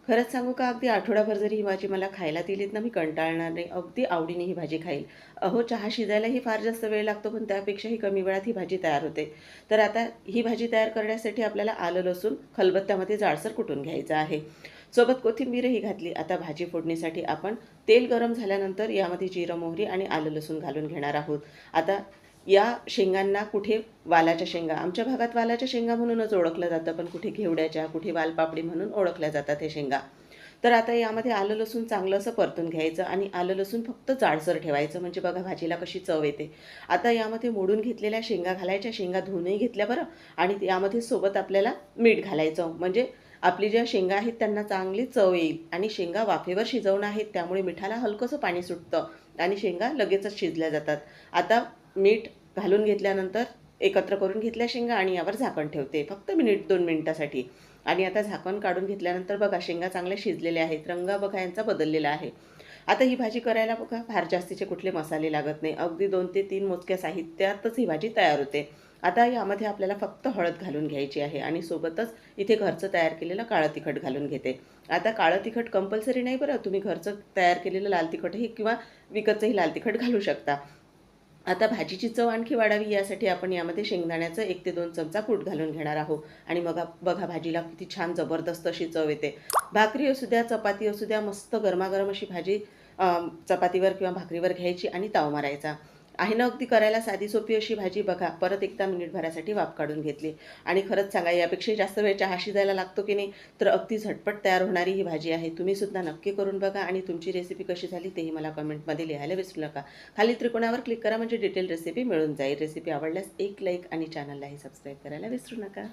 खरंच सांगू का, अगदी आठवडाभर जरी ही भाजी मला खायला दिलीत ना, मी कंटाळणार नाही. अगदी आवडीने ही भाजी खाईल. अहो, चहा शिजायलाही फार जास्त वेळ लागतो, पण त्यापेक्षाही कमी वेळात ही भाजी तयार होते. तर आता ही भाजी तयार करण्यासाठी आपल्याला आलं, लसूण खलबत्त्यामध्ये जाडसर कुटून घ्यायचं आहे. सोबत कोथिंबीरही घातली. आता भाजी फोडणीसाठी आपण तेल गरम झाल्यानंतर यामध्ये जिरं, मोहरी आणि आलं, लसूण घालून घेणार आहोत. आता या शेंगांना कुठे वालाच्या शेंगा, आमच्या भागात वालाच्या शेंगा म्हणूनच ओळखलं जातं, पण कुठे घेवड्याच्या, कुठे वालपापडी म्हणून ओळखल्या जातात हे शेंगा. तर आता यामध्ये आलं लसूण चांगलं असं परतून घ्यायचं आणि आलं लसूण फक्त जाडसर ठेवायचं, म्हणजे बघा भाजीला कशी चव येते. आता यामध्ये मोडून घेतलेल्या शेंगा घालायच्या, शेंगा धुवूनही घेतल्या बरं. आणि यामध्ये सोबत आपल्याला मीठ घालायचं, म्हणजे आपली ज्या शेंगा आहेत त्यांना चांगली चव येईल. आणि शेंगा वाफेवर शिजवणं आहेत, त्यामुळे मिठाला हलकंसं पाणी सुटतं आणि शेंगा लगेचच शिजल्या जातात. आता मीठ घालून घेतल्यानंतर एकत्र करून घेतल्या शेंगा आणि यावर झाकण ठेवते फक्त मिनिट 2 मिनिटासाठी. आणि आता झाकण काढून घेतल्यानंतर बघा शेंगा चांगल्या शिजलेल्या आहेत, रंग बघा यांचा बदललेला आहे. आता ही भाजी करायला बघा फार जास्तीचे कुठले मसाले लागत नाही, अगदी 2 ते 3 मोजक्या साहित्यातच ही भाजी तयार होते. आता यामध्ये आपल्याला फक्त हळद घालून घ्यायची आहे आणि सोबतच इथे घरचं तयार केलेलं काळं तिखट घालून घेते. आता काळं तिखट कंपल्सरी नाही बरं, तुम्ही घरचं तयार केलेलं लाल तिखटही किंवा विकतचंही लाल तिखट घालू शकता. आता भाजीची चव आणखी वाढावी यासाठी आपण यामध्ये शेंगदाण्याचं 1 ते 2 चमचा कूट घालून घेणार आहोत. आणि मग बघा भाजीला किती छान जबरदस्त अशी चव येते. भाकरी असू द्या, चपाती असू द्या, मस्त गरमागरम अशी भाजी चपातीवर किंवा भाकरीवर घ्यायची आणि ताव मारायचा. आहे ना, अगदी करायला साधी सोपी अशी भाजी. बघा परत एकदा मिनिटभरासाठी वाफ काढून घेतली. आणि खरंच सांगा, यापेक्षाही जास्त वेळ चहा शिजायला लागतो की नाही, तर अगदी झटपट तयार होणारी ही भाजी आहे. तुम्ही सुद्धा नक्की करून बघा आणि तुमची रेसिपी कशी झाली तेही मला कमेंटमध्ये लिहायला विसरू नका. खाली त्रिकोणावर क्लिक करा, म्हणजे डिटेल रेसिपी मिळून जाईल. रेसिपी आवडल्यास एक लाईक आणि चॅनललाही सबस्क्राईब करायला विसरू नका.